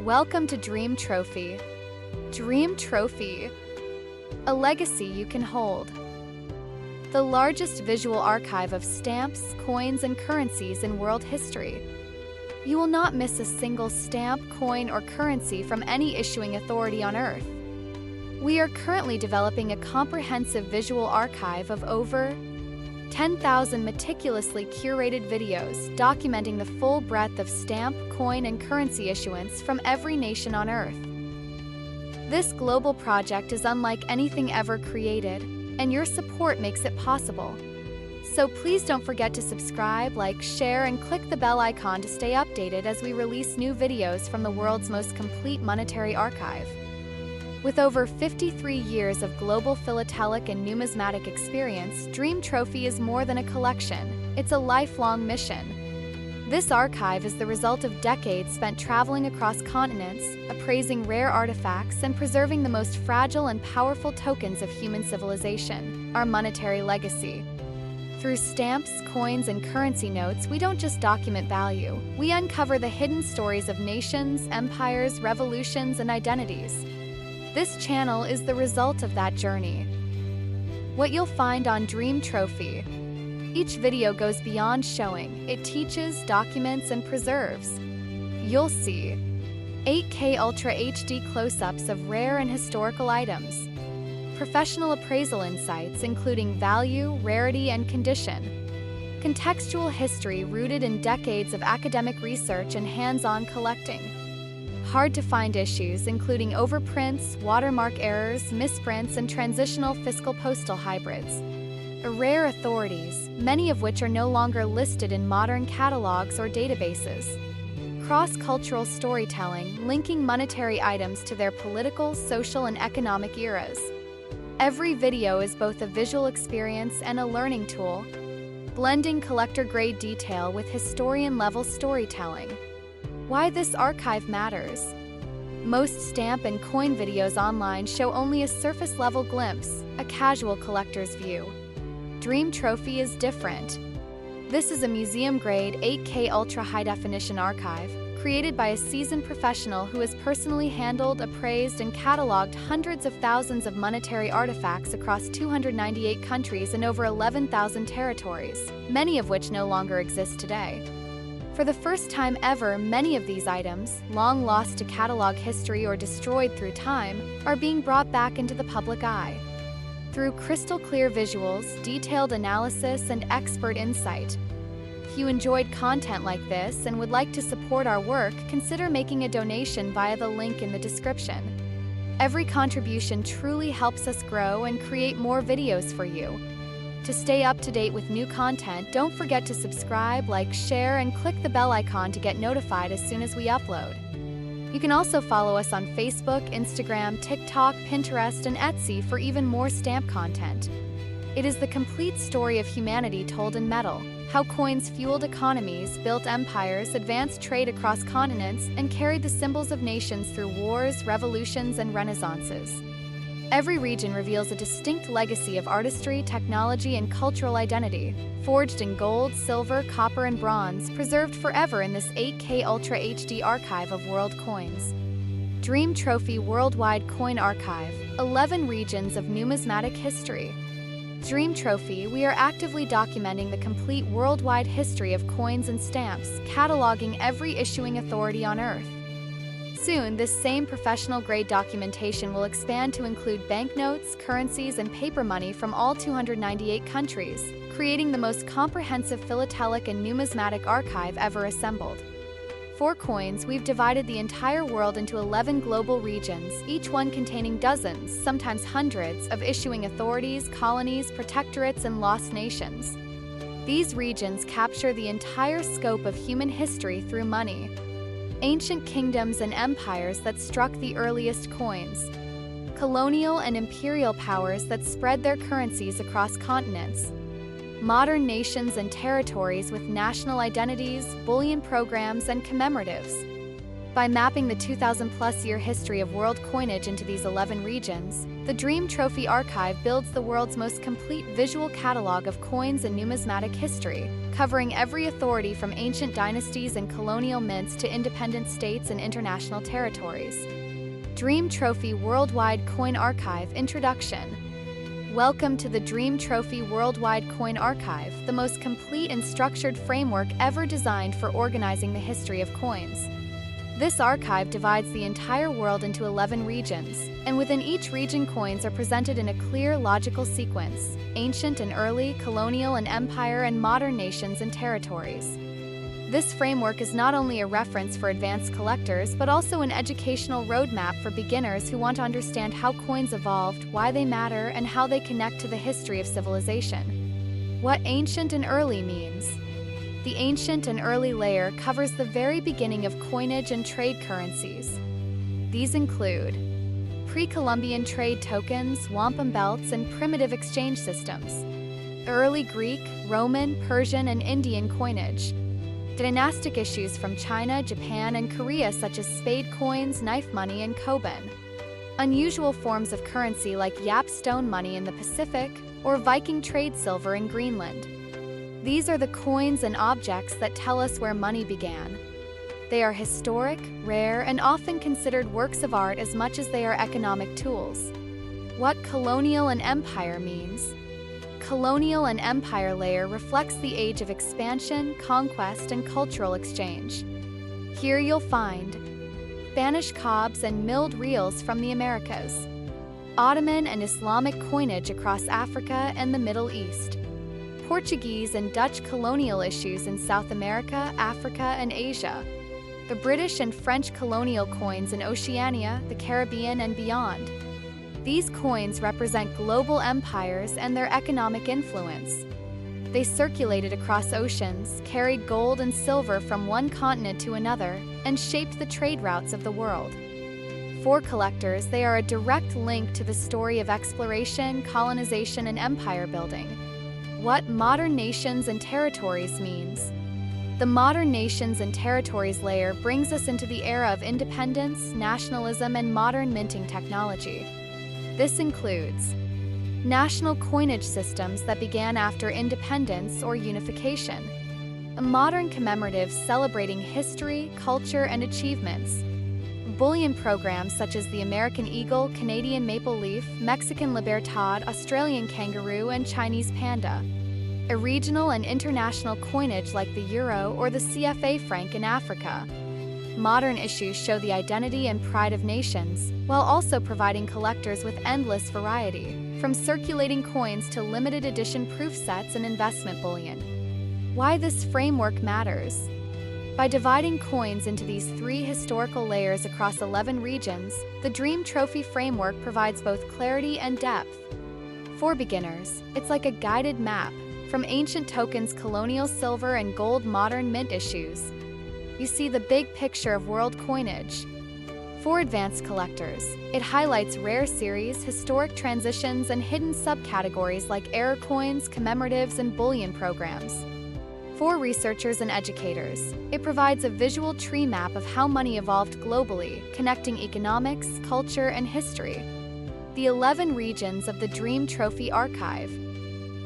Welcome to DreamTrophy. DreamTrophy, a legacy you can hold. The largest visual archive of stamps, coins, and currencies in world history. You will not miss a single stamp, coin, or currency from any issuing authority on Earth. We are currently developing a comprehensive visual archive of over 10,000 meticulously curated videos documenting the full breadth of stamp, coin, and currency issuance from every nation on Earth. This global project is unlike anything ever created, and your support makes it possible. So please don't forget to subscribe, like, share, and click the bell icon to stay updated as we release new videos from the world's most complete monetary archive. With over 53 years of global philatelic and numismatic experience, DreamTrophy is more than a collection. It's a lifelong mission. This archive is the result of decades spent traveling across continents, appraising rare artifacts, and preserving the most fragile and powerful tokens of human civilization, our monetary legacy. Through stamps, coins, and currency notes, we don't just document value. We uncover the hidden stories of nations, empires, revolutions, and identities. This channel is the result of that journey. What you'll find on DreamTrophy. Each video goes beyond showing. It teaches, documents, and preserves. You'll see 8K Ultra HD close-ups of rare and historical items, professional appraisal insights including value, rarity, and condition, contextual history rooted in decades of academic research and hands-on collecting, hard-to-find issues including overprints, watermark errors, misprints, and transitional fiscal postal hybrids, rare authorities, many of which are no longer listed in modern catalogs or databases, cross-cultural storytelling linking monetary items to their political, social, and economic eras. Every video is both a visual experience and a learning tool, blending collector-grade detail with historian-level storytelling. Why this archive matters. Most stamp and coin videos online show only a surface-level glimpse, a casual collector's view. DreamTrophy is different. This is a museum-grade 8K Ultra High-Definition archive, created by a seasoned professional who has personally handled, appraised, and cataloged hundreds of thousands of monetary artifacts across 298 countries and over 11,000 territories, many of which no longer exist today. For the first time ever, many of these items, long lost to catalog history or destroyed through time, are being brought back into the public eye. Through crystal-clear visuals, detailed analysis, and expert insight. If you enjoyed content like this and would like to support our work, consider making a donation via the link in the description. Every contribution truly helps us grow and create more videos for you. To stay up to date with new content, don't forget to subscribe, like, share, and click the bell icon to get notified as soon as we upload. You can also follow us on Facebook, Instagram, TikTok, Pinterest, and Etsy for even more stamp content. It is the complete story of humanity told in metal, how coins fueled economies, built empires, advanced trade across continents, and carried the symbols of nations through wars, revolutions, and renaissances. Every region reveals a distinct legacy of artistry, technology, and cultural identity, forged in gold, silver, copper, and bronze, preserved forever in this 8K Ultra HD archive of world coins. DreamTrophy Worldwide Coin Archive, 11 regions of numismatic history. DreamTrophy, we are actively documenting the complete worldwide history of coins and stamps, cataloging every issuing authority on Earth. Soon, this same professional-grade documentation will expand to include banknotes, currencies, and paper money from all 298 countries, creating the most comprehensive philatelic and numismatic archive ever assembled. For coins, we've divided the entire world into 11 global regions, each one containing dozens, sometimes hundreds, of issuing authorities, colonies, protectorates, and lost nations. These regions capture the entire scope of human history through money. Ancient kingdoms and empires that struck the earliest coins, colonial and imperial powers that spread their currencies across continents, modern nations and territories with national identities, bullion programs, and commemoratives. By mapping the 2,000-plus year history of world coinage into these 11 regions, the DreamTrophy Archive builds the world's most complete visual catalog of coins and numismatic history. covering every authority from ancient dynasties and colonial mints to independent states and international territories. DreamTrophy Worldwide Coin Archive Introduction. Welcome to the DreamTrophy Worldwide Coin Archive, the most complete and structured framework ever designed for organizing the history of coins. This archive divides the entire world into 11 regions, and within each region coins are presented in a clear, logical sequence: ancient and early, colonial and empire, and modern nations and territories. This framework is not only a reference for advanced collectors, but also an educational roadmap for beginners who want to understand how coins evolved, why they matter, and how they connect to the history of civilization. What ancient and early means. The ancient and early layer covers the very beginning of coinage and trade currencies. These include pre-Columbian trade tokens, wampum belts, and primitive exchange systems. Early Greek, Roman, Persian, and Indian coinage. Dynastic issues from China, Japan, and Korea such as Spade coins, knife money, and Koban. Unusual forms of currency like Yap stone money in the Pacific or Viking trade silver in Greenland. These are the coins and objects that tell us where money began. They are historic, rare, and often considered works of art as much as they are economic tools. What colonial and empire means. Colonial and empire layer reflects the age of expansion, conquest, and cultural exchange. Here you'll find Spanish cobs and milled reels from the Americas, Ottoman and Islamic coinage across Africa and the Middle East, Portuguese and Dutch colonial issues in South America, Africa, and Asia, the British and French colonial coins in Oceania, the Caribbean, and beyond. These coins represent global empires and their economic influence. They circulated across oceans, carried gold and silver from one continent to another, and shaped the trade routes of the world. For collectors, they are a direct link to the story of exploration, colonization, and empire building. What modern nations and territories means. The modern nations and territories layer brings us into the era of independence, nationalism, and modern minting technology. This includes national coinage systems that began after independence or unification, a modern commemoratives celebrating history, culture, and achievements, bullion programs such as the American Eagle, Canadian Maple Leaf, Mexican Libertad, Australian Kangaroo, and Chinese Panda, a regional and international coinage like the Euro or the CFA franc in Africa. Modern issues show the identity and pride of nations, while also providing collectors with endless variety, from circulating coins to limited edition proof sets and investment bullion. Why this framework matters. By dividing coins into these 3 historical layers across 11 regions, the DreamTrophy framework provides both clarity and depth. For beginners, it's like a guided map, from ancient tokens, colonial silver, and gold modern mint issues. You see the big picture of world coinage. For advanced collectors, it highlights rare series, historic transitions, and hidden subcategories like era coins, commemoratives, and bullion programs. For researchers and educators, it provides a visual tree map of how money evolved globally, connecting economics, culture, and history. The 11 regions of the DreamTrophy Archive.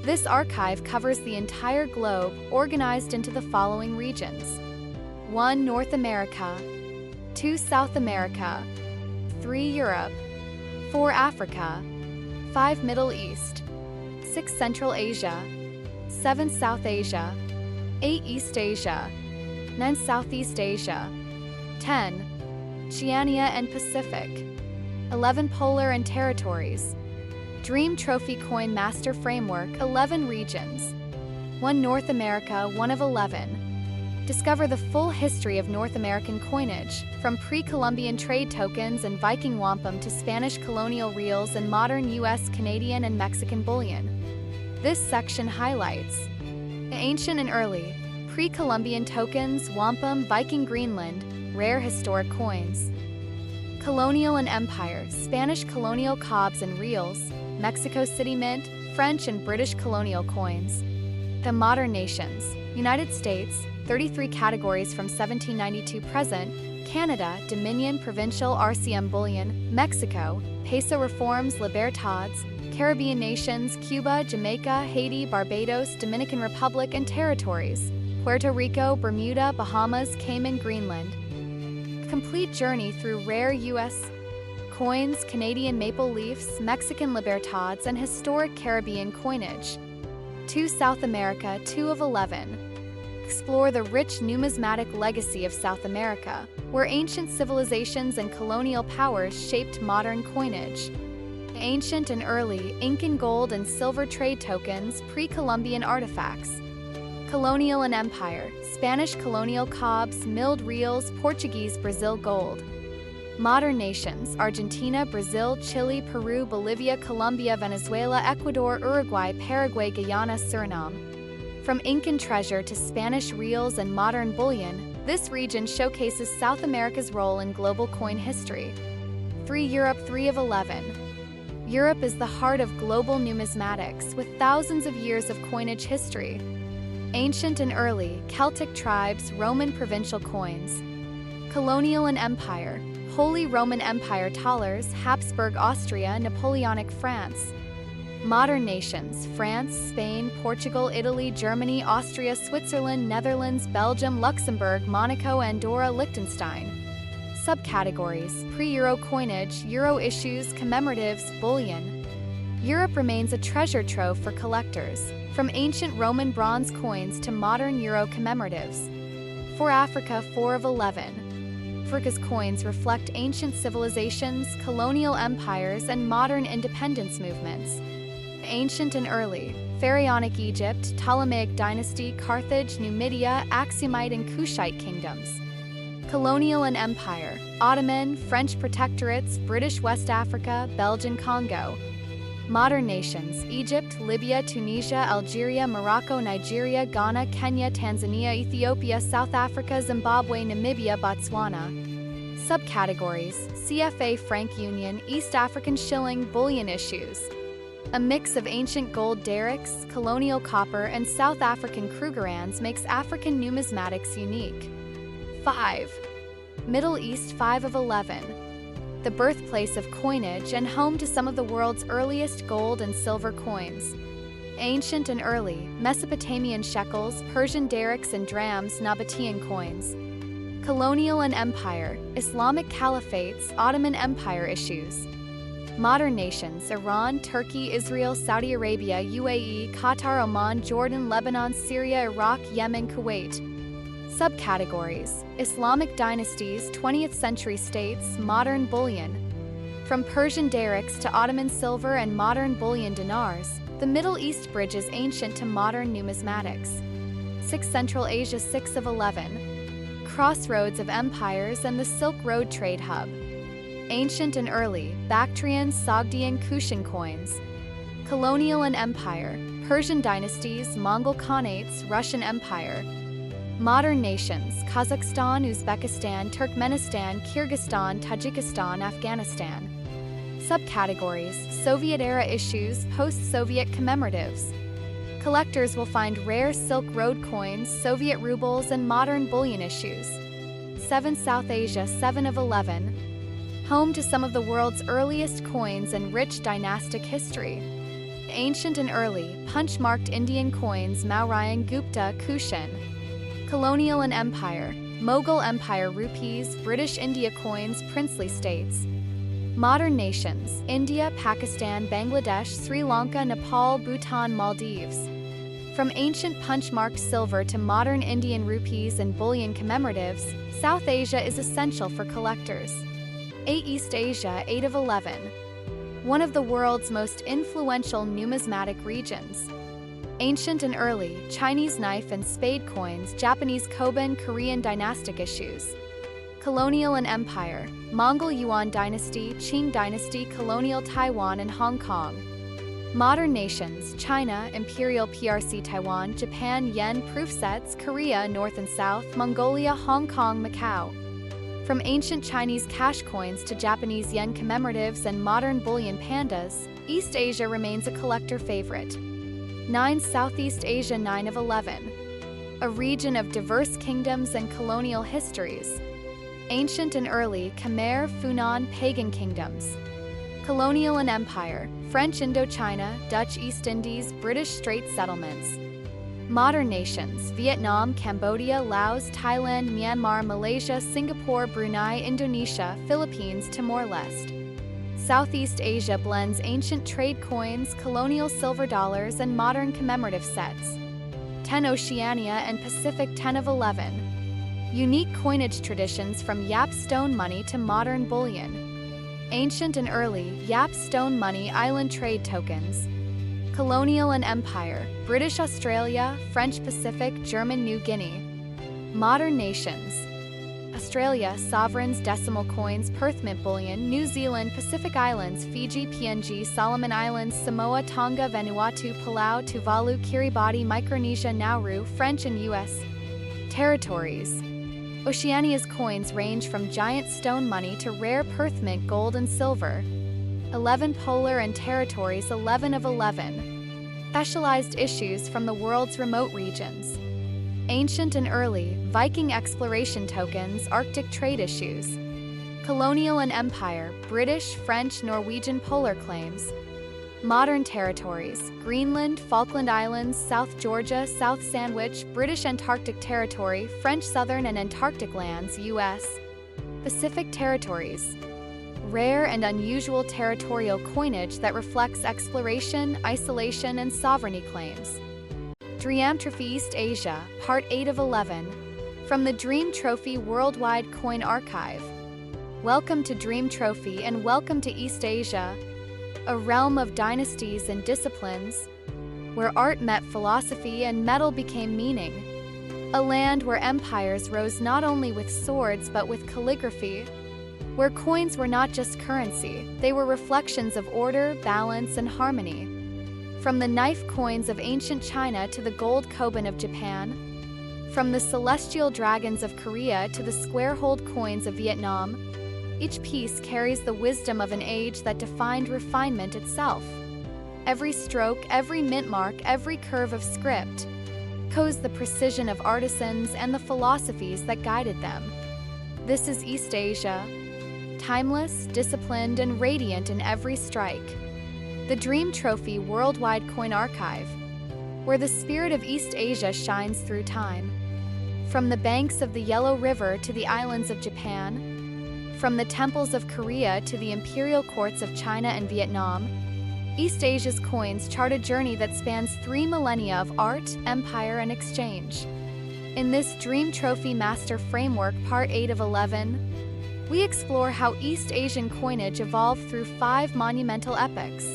This archive covers the entire globe, organized into the following regions. 1. North America, 2. South America, 3. Europe, 4. Africa, 5. Middle East, 6. Central Asia, 7. South Asia, 8. East Asia, 9. Southeast Asia, 10. Oceania and Pacific, 11. Polar and territories. DreamTrophy Coin Master Framework, 11 regions. 1. North America, 1 of 11. Discover the full history of North American coinage, from pre-Columbian trade tokens and Viking wampum to Spanish colonial reels and modern US, Canadian, and Mexican bullion. This section highlights ancient and early, pre-Columbian tokens, wampum, Viking Greenland, rare historic coins. Colonial and empire, Spanish colonial cobs and reels, Mexico City Mint, French and British colonial coins. The modern nations, United States, 33 categories from 1792 present, Canada, Dominion, Provincial, RCM bullion, Mexico, Peso reforms, Libertads, Caribbean nations, Cuba, Jamaica, Haiti, Barbados, Dominican Republic, and territories, Puerto Rico, Bermuda, Bahamas, Cayman, Greenland. Complete journey through rare U.S. coins, Canadian maple leafs, Mexican libertades, and historic Caribbean coinage. 2. South America, 2 of 11. Explore the rich numismatic legacy of South America, where ancient civilizations and colonial powers shaped modern coinage. Ancient and early Incan gold and silver trade tokens, pre-Columbian artifacts. Colonial and Empire, Spanish colonial cobs, milled reals, Portuguese Brazil gold. Modern nations, Argentina, Brazil, Chile, Peru, Bolivia, Colombia, Venezuela, Ecuador, Uruguay, Paraguay, Guyana, Suriname. From Incan treasure to Spanish reals and modern bullion, this region showcases South America's role in global coin history. 3. Europe, 3 of 11. Europe is the heart of global numismatics, with thousands of years of coinage history. Ancient and early Celtic tribes, Roman provincial coins. Colonial and Empire, Holy Roman Empire thalers, Habsburg Austria, Napoleonic France. Modern nations, France, Spain, Portugal, Italy, Germany, Austria, Switzerland, Netherlands, Belgium, Luxembourg, Monaco, Andorra, Liechtenstein. Subcategories, pre-Euro coinage, Euro issues, commemoratives, bullion. Europe remains a treasure trove for collectors, from ancient Roman bronze coins to modern Euro commemoratives. For Africa, 4 of 11. Africa's coins reflect ancient civilizations, colonial empires, and modern independence movements. Ancient and early Pharaonic Egypt, Ptolemaic dynasty, Carthage, Numidia, Aksumite, and Kushite kingdoms. Colonial and Empire, Ottoman, French protectorates, British West Africa, Belgian Congo. Modern nations, Egypt, Libya, Tunisia, Algeria, Morocco, Nigeria, Ghana, Kenya, Tanzania, Ethiopia, South Africa, Zimbabwe, Namibia, Botswana. Subcategories, CFA franc union, East African shilling, bullion issues. A mix of ancient gold derricks, colonial copper, and South African krugerrands makes African numismatics unique. 5. Middle East, 5 of 11. The birthplace of coinage and home to some of the world's earliest gold and silver coins. Ancient and early Mesopotamian shekels, Persian derricks and drams, Nabatean coins. Colonial and Empire, Islamic caliphates, Ottoman Empire issues. Modern nations, Iran, Turkey, Israel, Saudi Arabia, UAE, Qatar, Oman, Jordan, Lebanon, Syria, Iraq, Yemen, Kuwait. Subcategories, Islamic dynasties, 20th century states, modern bullion. From Persian derricks to Ottoman silver and modern bullion dinars, the Middle East bridges ancient to modern numismatics. 6. Central Asia, 6 of 11. Crossroads of empires and the Silk Road trade hub. Ancient and early Bactrian, Sogdian, Kushan coins. Colonial and Empire, Persian dynasties, Mongol Khanates, Russian Empire. Modern nations, Kazakhstan, Uzbekistan, Turkmenistan, Kyrgyzstan, Tajikistan, Afghanistan. Subcategories, Soviet-era issues, post-Soviet commemoratives. Collectors will find rare Silk Road coins, Soviet rubles, and modern bullion issues. 7. South Asia, 7 of 11. Home to some of the world's earliest coins and rich dynastic history. Ancient and early, punch-marked Indian coins, Mauryan, Gupta, Kushan. Colonial and Empire, Mughal Empire rupees, British India coins, princely states. Modern nations, India, Pakistan, Bangladesh, Sri Lanka, Nepal, Bhutan, Maldives. From ancient punch-marked silver to modern Indian rupees and bullion commemoratives, South Asia is essential for collectors. 8. East Asia, 8 of 11. One of the world's most influential numismatic regions. Ancient and early Chinese knife and spade coins, Japanese Koban, Korean dynastic issues. Colonial and Empire, Mongol Yuan dynasty, Qing dynasty, colonial Taiwan and Hong Kong. Modern nations, China, Imperial PRC Taiwan, Japan, Yen, proof sets, Korea, North and South, Mongolia, Hong Kong, Macau. From ancient Chinese cash coins to Japanese yen commemoratives and modern bullion pandas, East Asia remains a collector favorite. 9. Southeast Asia, 9 of 11. A region of diverse kingdoms and colonial histories. Ancient and early Khmer, Funan, pagan kingdoms. Colonial and Empire, French Indochina, Dutch East Indies, British Strait settlements. Modern nations, Vietnam, Cambodia, Laos, Thailand, Myanmar, Malaysia, Singapore, Brunei, Indonesia, Philippines, Timor-Leste. Southeast Asia blends ancient trade coins, colonial silver dollars, and modern commemorative sets. 10 Oceania and Pacific 10 of 11. Unique coinage traditions from Yap stone money to modern bullion. Ancient and early, Yap stone money island trade tokens. Colonial and Empire, British Australia, French Pacific, German New Guinea. Modern nations. Australia, sovereigns, decimal coins, Perth mint bullion, New Zealand, Pacific Islands, Fiji, PNG, Solomon Islands, Samoa, Tonga, Vanuatu, Palau, Tuvalu, Kiribati, Micronesia, Nauru, French and U.S. territories. Oceania's coins range from giant stone money to rare Perth mint gold and silver. 11 polar and territories 11 of 11. Specialized issues from the world's remote regions. Ancient and early, Viking exploration tokens, Arctic trade issues. Colonial and Empire, British, French, Norwegian polar claims. Modern territories, Greenland, Falkland Islands, South Georgia, South Sandwich, British Antarctic Territory, French Southern and Antarctic lands, U.S. Pacific territories. Rare and unusual territorial coinage that reflects exploration, isolation, and sovereignty claims. DreamTrophy East Asia, Part 8 of 11. From the DreamTrophy Worldwide Coin Archive. Welcome to DreamTrophy and welcome to East Asia, a realm of dynasties and disciplines, where art met philosophy and metal became meaning. A land where empires rose not only with swords but with calligraphy, where coins were not just currency, they were reflections of order, balance, and harmony. From the knife coins of ancient China to the gold Koban of Japan, from the celestial dragons of Korea to the square-holed coins of Vietnam, each piece carries the wisdom of an age that defined refinement itself. Every stroke, every mint mark, every curve of script echoes the precision of artisans and the philosophies that guided them. This is East Asia, timeless, disciplined, and radiant in every strike. The DreamTrophy Worldwide Coin Archive, where the spirit of East Asia shines through time. From the banks of the Yellow River to the islands of Japan, from the temples of Korea to the imperial courts of China and Vietnam, East Asia's coins chart a journey that spans 3 millennia of art, empire, and exchange. In this DreamTrophy Master Framework Part 8 of 11, we explore how East Asian coinage evolved through 5 monumental epochs: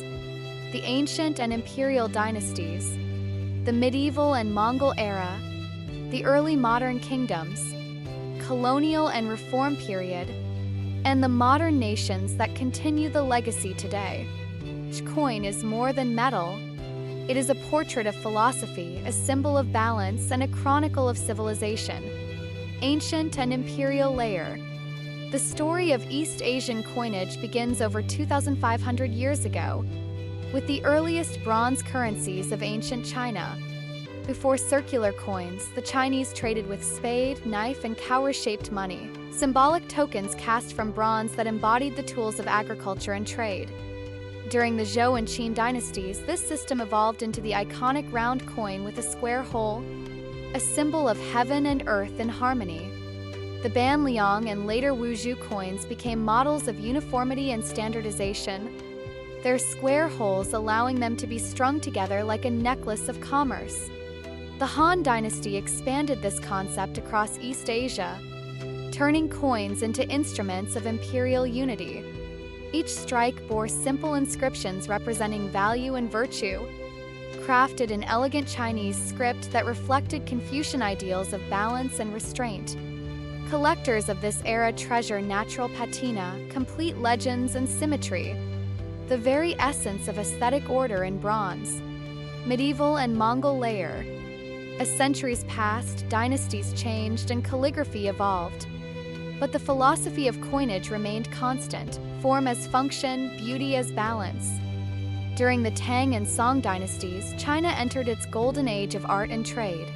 the ancient and imperial dynasties, the medieval and Mongol era, the early modern kingdoms, colonial and reform period, and the modern nations that continue the legacy today. Each coin is more than metal. It is a portrait of philosophy, a symbol of balance, and a chronicle of civilization. Ancient and imperial layer. The story of East Asian coinage begins over 2,500 years ago, with the earliest bronze currencies of ancient China. Before circular coins, the Chinese traded with spade, knife, and cower-shaped money, symbolic tokens cast from bronze that embodied the tools of agriculture and trade. During the Zhou and Qin dynasties, this system evolved into the iconic round coin with a square hole, a symbol of heaven and earth in harmony. The Ban Liang and later Wuzhou coins became models of uniformity and standardization, their square holes allowing them to be strung together like a necklace of commerce. The Han Dynasty expanded this concept across East Asia, turning coins into instruments of imperial unity. Each strike bore simple inscriptions representing value and virtue, crafted in elegant Chinese script that reflected Confucian ideals of balance and restraint. Collectors of this era treasure natural patina, complete legends, and symmetry, the very essence of aesthetic order in bronze. Medieval and Mongol layer. As centuries passed, dynasties changed, and calligraphy evolved. But the philosophy of coinage remained constant, form as function, beauty as balance. During the Tang and Song dynasties, China entered its golden age of art and trade.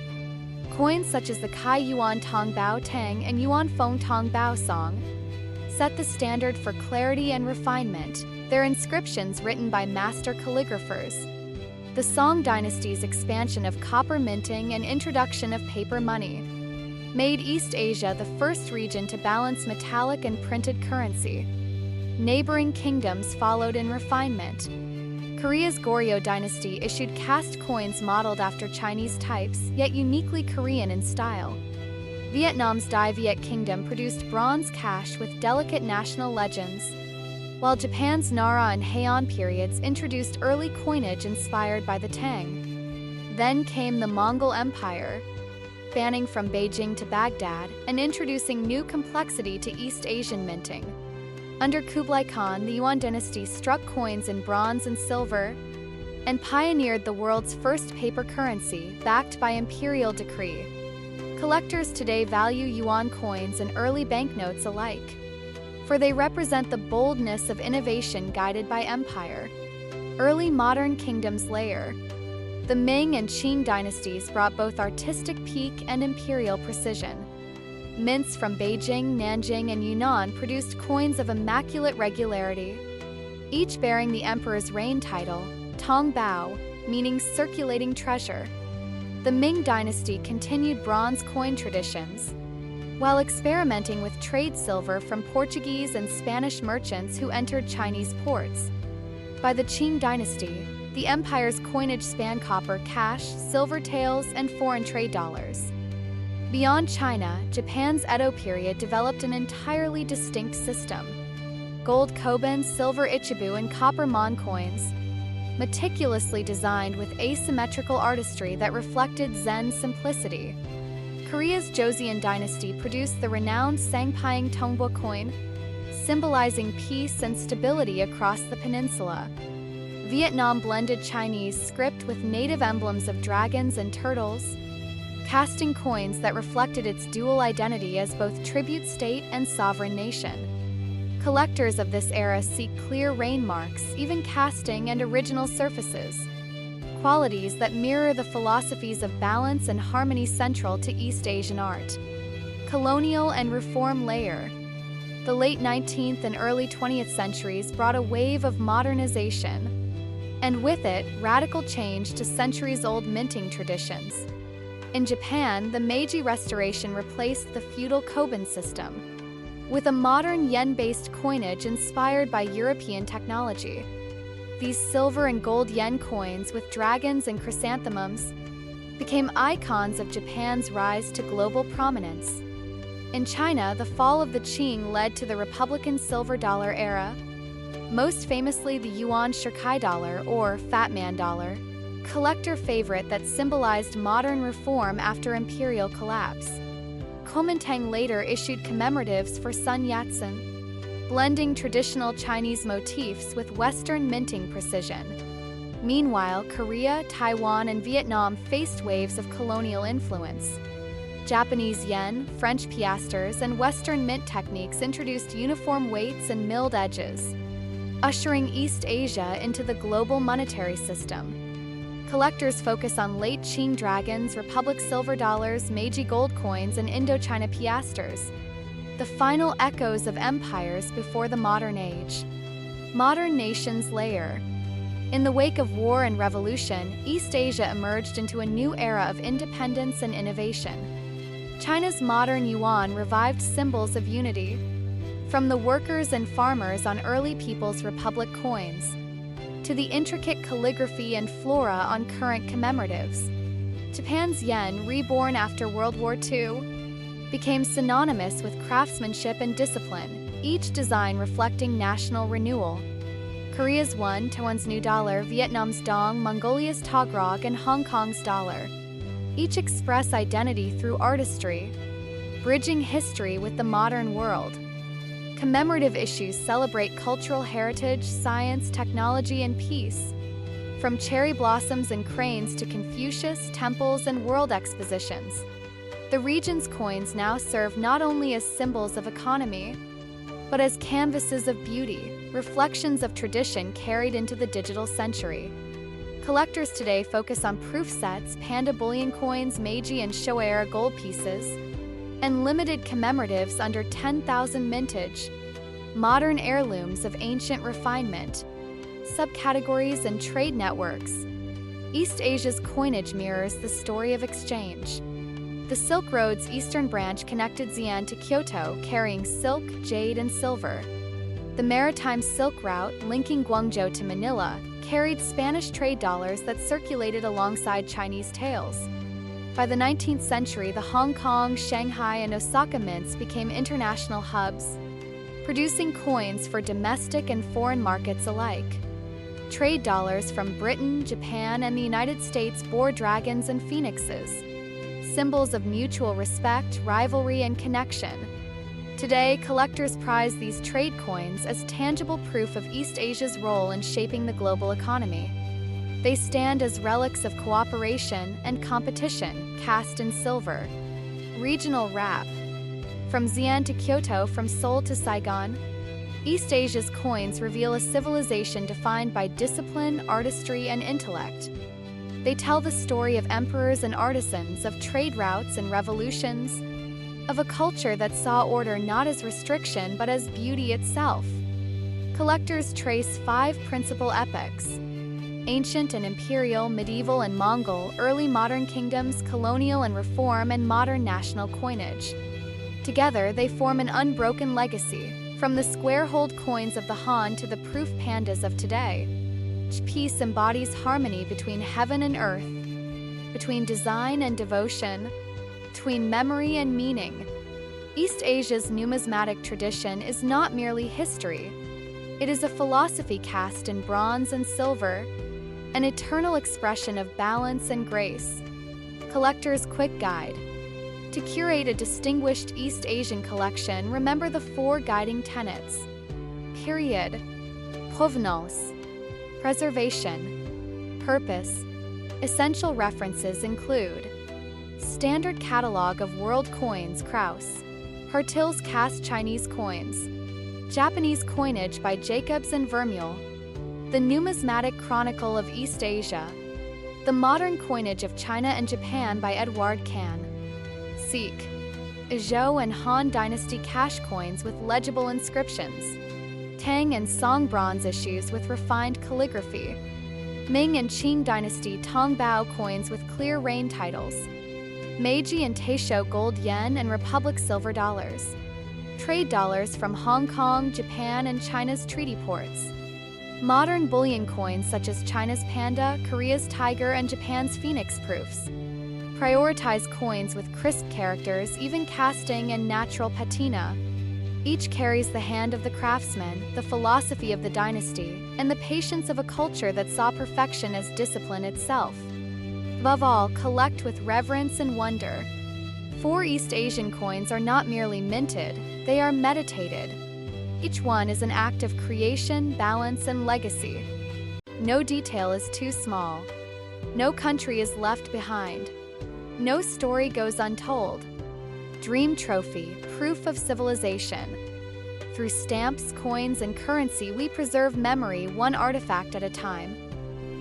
Coins such as the Kai Yuan Tong Bao Tang and Yuan Feng Tong Bao Song set the standard for clarity and refinement, their inscriptions written by master calligraphers. The Song dynasty's expansion of copper minting and introduction of paper money made East Asia the first region to balance metallic and printed currency. Neighboring kingdoms followed in refinement. Korea's Goryeo dynasty issued cast coins modeled after Chinese types, yet uniquely Korean in style. Vietnam's Dai Viet Kingdom produced bronze cash with delicate national legends, while Japan's Nara and Heian periods introduced early coinage inspired by the Tang. Then came the Mongol Empire, spanning from Beijing to Baghdad and introducing new complexity to East Asian minting. Under Kublai Khan, the Yuan dynasty struck coins in bronze and silver and pioneered the world's first paper currency, backed by imperial decree. Collectors today value yuan coins and early banknotes alike, for they represent the boldness of innovation guided by empire. Early modern kingdoms layer. The Ming and Qing dynasties brought both artistic peak and imperial precision. Mints from Beijing, Nanjing, and Yunnan produced coins of immaculate regularity, each bearing the emperor's reign title, Tongbo, meaning circulating treasure. The Ming dynasty continued bronze coin traditions, while experimenting with trade silver from Portuguese and Spanish merchants who entered Chinese ports. By the Qing dynasty, the empire's coinage spanned copper, cash, silver taels, and foreign trade dollars. Beyond China, Japan's Edo period developed an entirely distinct system. Gold Koban, silver Ichibu, and copper Mon coins, meticulously designed with asymmetrical artistry that reflected Zen simplicity. Korea's Joseon-dynasty produced the renowned Sangpyeong Tongbo coin, symbolizing peace and stability across the peninsula. Vietnam blended Chinese script with native emblems of dragons and turtles, casting coins that reflected its dual identity as both tribute state and sovereign nation. Collectors of this era seek clear rain marks, even casting and original surfaces, qualities that mirror the philosophies of balance and harmony central to East Asian art. Colonial and reform layer. The late 19th and early 20th centuries brought a wave of modernization, and with it, radical change to centuries-old minting traditions. In Japan, the Meiji Restoration replaced the feudal Koban system with a modern yen-based coinage inspired by European technology. These silver and gold yen coins with dragons and chrysanthemums became icons of Japan's rise to global prominence. In China, the fall of the Qing led to the Republican silver dollar era, most famously the Yuan Shikai dollar or Fat Man dollar, collector favorite that symbolized modern reform after imperial collapse. Kuomintang later issued commemoratives for Sun Yat-sen, blending traditional Chinese motifs with Western minting precision. Meanwhile, Korea, Taiwan, and Vietnam faced waves of colonial influence. Japanese yen, French piastres, and Western mint techniques introduced uniform weights and milled edges, ushering East Asia into the global monetary system. Collectors focus on late Qing dragons, Republic silver dollars, Meiji gold coins, and Indochina piastres, the final echoes of empires before the modern age. Modern nations layer. In the wake of war and revolution, East Asia emerged into a new era of independence and innovation. China's modern yuan revived symbols of unity, from the workers and farmers on early People's Republic coins, to the intricate calligraphy and flora on current commemoratives. Japan's yen, reborn after World War II, became synonymous with craftsmanship and discipline, each design reflecting national renewal. Korea's won, Taiwan's new dollar, Vietnam's dong, Mongolia's togrog, and Hong Kong's dollar each express identity through artistry, bridging history with the modern world. Commemorative issues celebrate cultural heritage, science, technology, and peace, from cherry blossoms and cranes to Confucius, temples, and world expositions. The region's coins now serve not only as symbols of economy, but as canvases of beauty, reflections of tradition carried into the digital century. Collectors today focus on proof sets, panda bullion coins, Meiji and Showa-era gold pieces, and limited commemoratives under 10,000 mintage, modern heirlooms of ancient refinement, subcategories and trade networks. East Asia's coinage mirrors the story of exchange. The Silk Road's eastern branch connected Xi'an to Kyoto, carrying silk, jade, and silver. The maritime Silk Route, linking Guangzhou to Manila, carried Spanish trade dollars that circulated alongside Chinese taels. By the 19th century, the Hong Kong, Shanghai, and Osaka mints became international hubs, producing coins for domestic and foreign markets alike. Trade dollars from Britain, Japan, and the United States bore dragons and phoenixes, symbols of mutual respect, rivalry, and connection. Today, collectors prize these trade coins as tangible proof of East Asia's role in shaping the global economy. They stand as relics of cooperation and competition, cast in silver. Regional wrap. From Xi'an to Kyoto, from Seoul to Saigon, East Asia's coins reveal a civilization defined by discipline, artistry, and intellect. They tell the story of emperors and artisans, of trade routes and revolutions, of a culture that saw order not as restriction but as beauty itself. Collectors trace 5 principal epochs: ancient and imperial, medieval and Mongol, early modern kingdoms, colonial and reform, and modern national coinage. Together, they form an unbroken legacy, from the square-holed coins of the Han to the proof pandas of today. Each piece embodies harmony between heaven and earth, between design and devotion, between memory and meaning. East Asia's numismatic tradition is not merely history. It is a philosophy cast in bronze and silver, an eternal expression of balance and grace. Collector's Quick Guide. To curate a distinguished East Asian collection, remember the 4 guiding tenets. Period. Provenance. Preservation. Purpose. Essential references include Standard Catalog of World Coins, Krauss. Hertil's Cast Chinese Coins. Japanese Coinage by Jacobs and Vermeule. The Numismatic Chronicle of East Asia. The Modern Coinage of China and Japan by Edouard Can. Seek. Zhou and Han Dynasty cash coins with legible inscriptions. Tang and Song bronze issues with refined calligraphy. Ming and Qing Dynasty Tongbo coins with clear reign titles. Meiji and Taisho gold yen and Republic silver dollars. Trade dollars from Hong Kong, Japan, and China's treaty ports. Modern bullion coins such as China's panda, Korea's tiger, and Japan's phoenix proofs. Prioritize coins with crisp characters, even casting, and natural patina. Each carries the hand of the craftsman, the philosophy of the dynasty, and the patience of a culture that saw perfection as discipline itself. Above all, collect with reverence and wonder. 4 East Asian coins are not merely minted, they are meditated. Each one is an act of creation, balance, and legacy. No detail is too small. No country is left behind. No story goes untold. DreamTrophy, proof of civilization. Through stamps, coins, and currency, we preserve memory, one artifact at a time.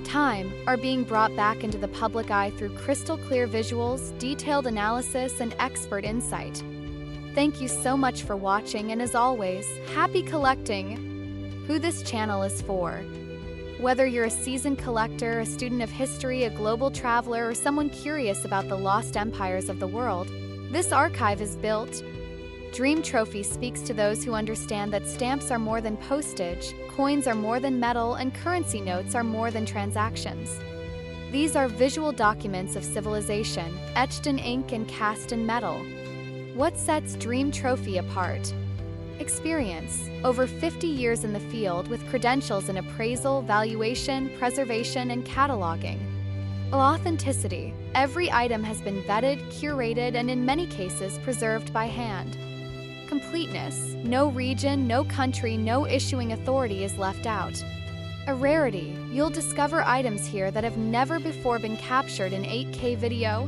Time are being brought back into the public eye through crystal-clear visuals, detailed analysis, and expert insight. Thank you so much for watching, and as always, happy collecting! Who this channel is for. Whether you're a seasoned collector, a student of history, a global traveler, or someone curious about the lost empires of the world, this archive is built. DreamTrophy speaks to those who understand that stamps are more than postage, coins are more than metal, and currency notes are more than transactions. These are visual documents of civilization, etched in ink and cast in metal. What sets DreamTrophy apart? Experience. Over 50 years in the field with credentials in appraisal, valuation, preservation, and cataloging. Authenticity. Every item has been vetted, curated, and in many cases preserved by hand. Completeness. No region, no country, no issuing authority is left out. A rarity. You'll discover items here that have never before been captured in 8K video,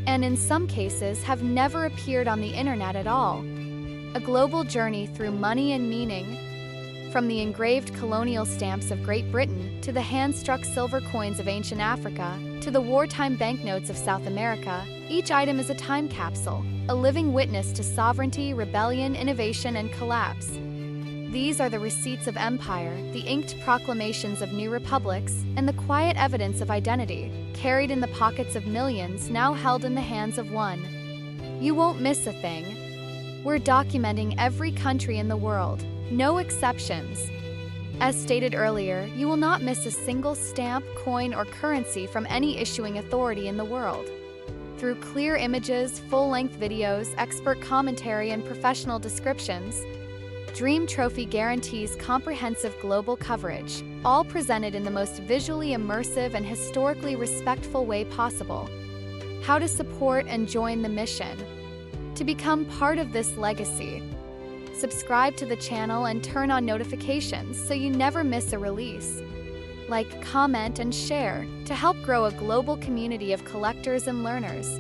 and in some cases have never appeared on the internet at all. A global journey through money and meaning. From the engraved colonial stamps of Great Britain, to the hand-struck silver coins of ancient Africa, to the wartime banknotes of South America, each item is a time capsule, a living witness to sovereignty, rebellion, innovation, and collapse. These are the receipts of empire, the inked proclamations of new republics, and the quiet evidence of identity, carried in the pockets of millions, now held in the hands of one. You won't miss a thing. We're documenting every country in the world, no exceptions. As stated earlier, you will not miss a single stamp, coin, or currency from any issuing authority in the world. Through clear images, full-length videos, expert commentary, and professional descriptions, DreamTrophy guarantees comprehensive global coverage, all presented in the most visually immersive and historically respectful way possible. How to support and join the mission. To become part of this legacy, subscribe to the channel and turn on notifications so you never miss a release. Like, comment, and share to help grow a global community of collectors and learners.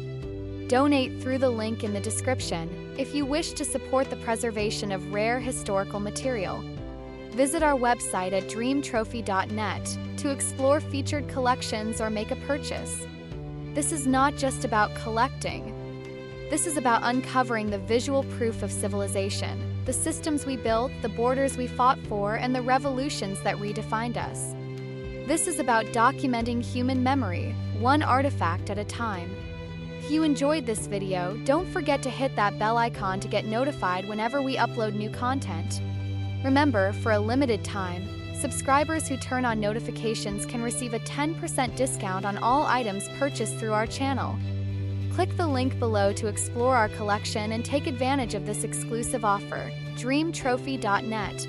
Donate through the link in the description if you wish to support the preservation of rare historical material. Visit our website at dreamtrophy.net to explore featured collections or make a purchase. This is not just about collecting. This is about uncovering the visual proof of civilization, the systems we built, the borders we fought for, and the revolutions that redefined us. This is about documenting human memory, one artifact at a time. If you enjoyed this video, don't forget to hit that bell icon to get notified whenever we upload new content. Remember, for a limited time, subscribers who turn on notifications can receive a 10% discount on all items purchased through our channel. Click the link below to explore our collection and take advantage of this exclusive offer, dreamtrophy.net.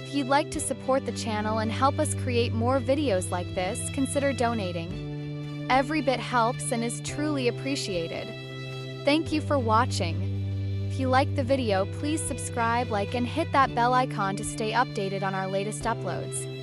If you'd like to support the channel and help us create more videos like this, consider donating. Every bit helps and is truly appreciated. Thank you for watching. If you liked the video, please subscribe, like, and hit that bell icon to stay updated on our latest uploads.